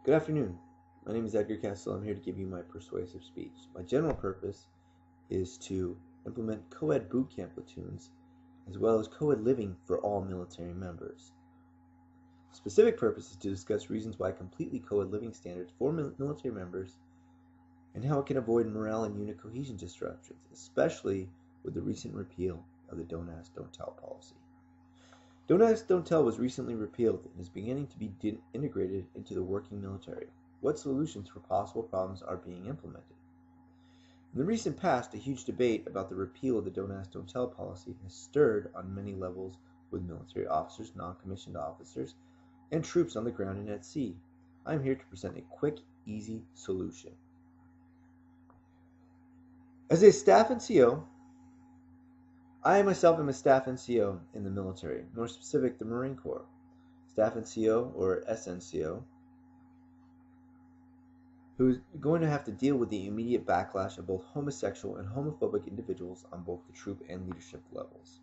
Good afternoon. My name is Edgar Castle. I'm here to give you my persuasive speech. My general purpose is to implement Coed boot camp platoons as well as Coed living for all military members. Specific purpose is to discuss reasons why completely Coed living standards for military members and how it can avoid morale and unit cohesion disruptions, especially with the recent repeal of the Don't Ask, Don't Tell policy. Don't Ask, Don't Tell was recently repealed and is beginning to be integrated into the working military. What solutions for possible problems are being implemented? In the recent past, a huge debate about the repeal of the Don't Ask, Don't Tell policy has stirred on many levels with military officers, non-commissioned officers, and troops on the ground and at sea. I am here to present a quick, easy solution. As a staff NCO, I myself am a staff NCO in the military, more specific, the Marine Corps. Staff NCO, or SNCO, who's going to have to deal with the immediate backlash of both homosexual and homophobic individuals on both the troop and leadership levels.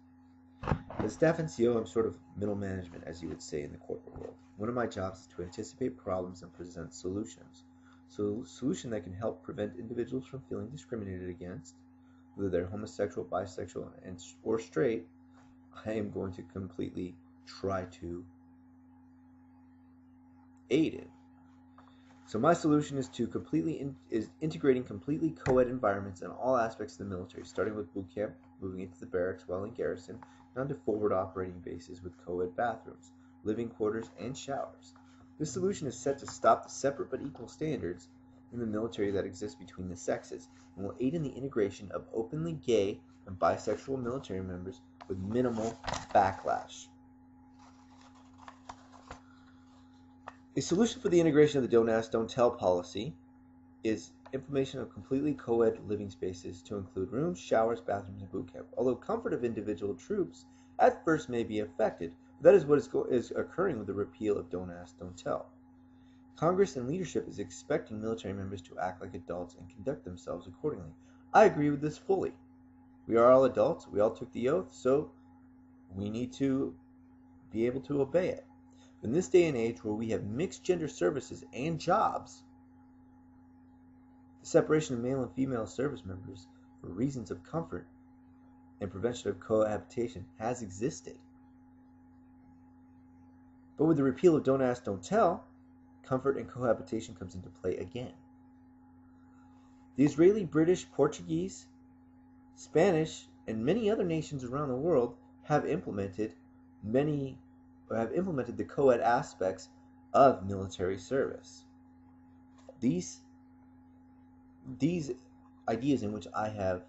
As staff NCO, I'm sort of middle management, as you would say in the corporate world. One of my jobs is to anticipate problems and present solutions. So a solution that can help prevent individuals from feeling discriminated against, whether they're homosexual, bisexual, or straight, I am going to completely try to aid in. So my solution is to integrating completely co-ed environments in all aspects of the military, starting with boot camp, moving into the barracks while in garrison, and onto forward operating bases with co-ed bathrooms, living quarters, and showers. This solution is set to stop the separate but equal standards in the military that exist between the sexes, and will aid in the integration of openly gay and bisexual military members with minimal backlash. A solution for the integration of the Don't Ask, Don't Tell policy is implementation of completely co-ed living spaces to include rooms, showers, bathrooms, and boot camp. Although comfort of individual troops at first may be affected, that is what is occurring with the repeal of Don't Ask, Don't Tell. Congress and leadership is expecting military members to act like adults and conduct themselves accordingly. I agree with this fully. We are all adults, we all took the oath, so we need to be able to obey it. In this day and age where we have mixed gender services and jobs, the separation of male and female service members for reasons of comfort and prevention of cohabitation has existed. But with the repeal of Don't Ask, Don't Tell, comfort and cohabitation comes into play again. The Israeli, British, Portuguese, Spanish, and many other nations around the world have implemented the co-ed aspects of military service. These ideas in which I have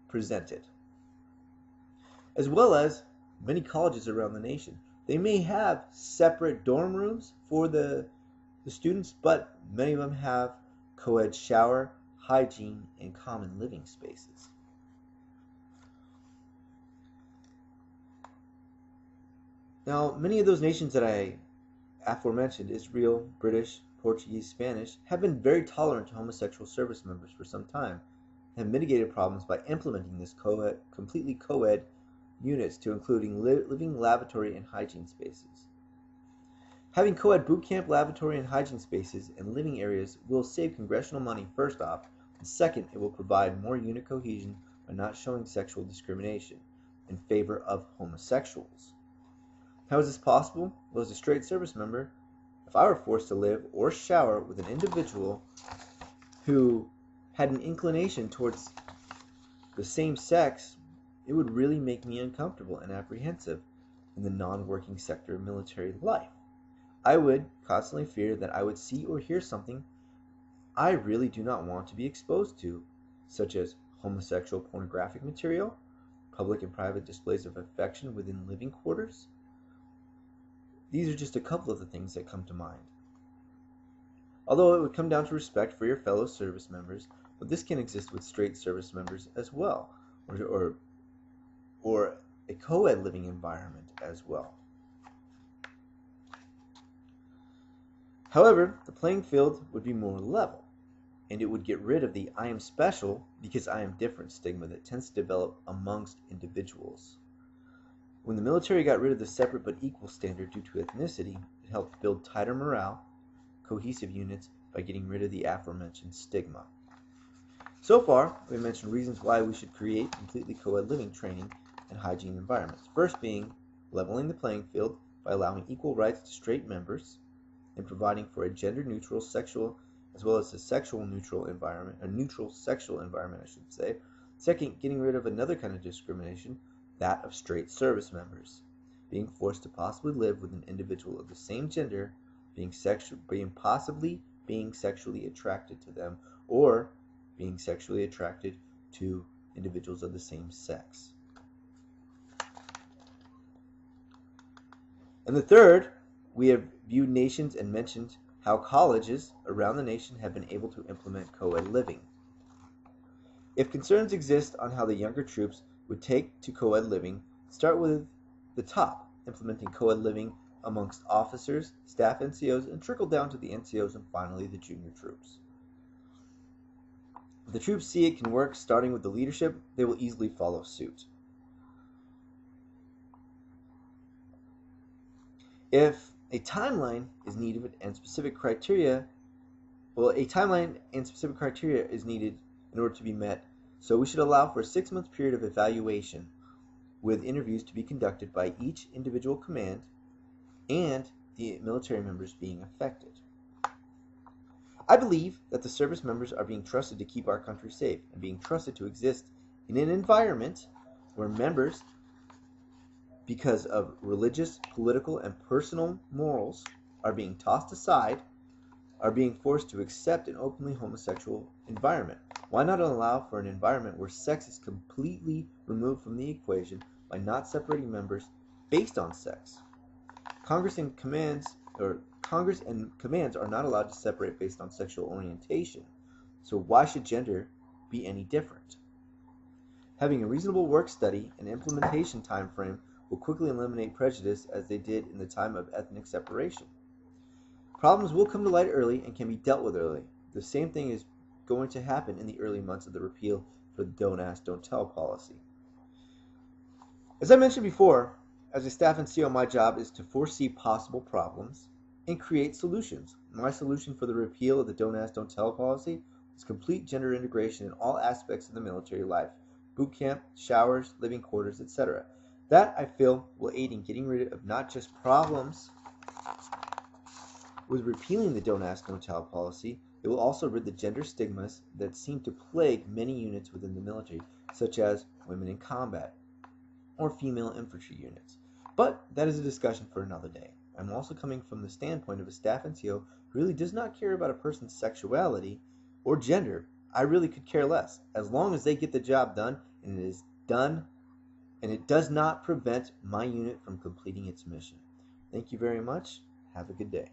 presented, as well as many colleges around the nation. They may have separate dorm rooms for the students, but many of them have co-ed shower, hygiene, and common living spaces. Now, many of those nations that I aforementioned, Israel, British, Portuguese, Spanish, have been very tolerant to homosexual service members for some time, and have mitigated problems by implementing this completely co-ed units to including living, lavatory, and hygiene spaces. Having co-ed boot camp, lavatory, and hygiene spaces and living areas will save congressional money first off, and second, it will provide more unit cohesion by not showing sexual discrimination in favor of homosexuals. How is this possible? Well, as a straight service member, if I were forced to live or shower with an individual who had an inclination towards the same sex, it would really make me uncomfortable and apprehensive in the non-working sector of military life. I would constantly fear that I would see or hear something I really do not want to be exposed to, such as homosexual pornographic material, public and private displays of affection within living quarters. These are just a couple of the things that come to mind. Although it would come down to respect for your fellow service members, but this can exist with straight service members as well, or a co-ed living environment as well. However, the playing field would be more level, and it would get rid of the I am special because I am different stigma that tends to develop amongst individuals. When the military got rid of the separate but equal standard due to ethnicity, it helped build tighter morale cohesive units by getting rid of the aforementioned stigma. So far, we mentioned reasons why we should create completely co-ed living training and hygiene environments. First being leveling the playing field by allowing equal rights to straight members and providing for a gender-neutral sexual as well as a sexual-neutral environment, a neutral sexual environment, I should say. Second, getting rid of another kind of discrimination, that of straight service members, being forced to possibly live with an individual of the same gender, possibly being sexually attracted to them, or being sexually attracted to individuals of the same sex. And the third, we have viewed nations and mentioned how colleges around the nation have been able to implement co-ed living. If concerns exist on how the younger troops would take to co-ed living, start with the top, implementing co-ed living amongst officers, staff NCOs, and trickle down to the NCOs and finally the junior troops. If the troops see it can work, starting with the leadership, they will easily follow suit. If a timeline is needed and specific criteria, is needed in order to be met, so we should allow for a 6-month period of evaluation with interviews to be conducted by each individual command and the military members being affected. I believe that the service members are being trusted to keep our country safe and being trusted to exist in an environment where members, because of religious, political, and personal morals, are being tossed aside, are being forced to accept an openly homosexual environment. Why not allow for an environment where sex is completely removed from the equation by not separating members based on sex? Congress and commands are not allowed to separate based on sexual orientation, so why should gender be any different? Having a reasonable work study and implementation time frame will quickly eliminate prejudice as they did in the time of ethnic separation. Problems will come to light early and can be dealt with early. The same thing is going to happen in the early months of the repeal for the Don't Ask, Don't Tell policy. As I mentioned before, as a staff NCO, my job is to foresee possible problems and create solutions. My solution for the repeal of the Don't Ask, Don't Tell policy is complete gender integration in all aspects of the military life: boot camp, showers, living quarters, etc. That, I feel, will aid in getting rid of not just problems with repealing the Don't Ask, Don't Tell policy, it will also rid the gender stigmas that seem to plague many units within the military, such as women in combat or female infantry units. But that is a discussion for another day. I'm also coming from the standpoint of a staff NCO who really does not care about a person's sexuality or gender. I really could care less, as long as they get the job done and it is done, and it does not prevent my unit from completing its mission. Thank you very much. Have a good day.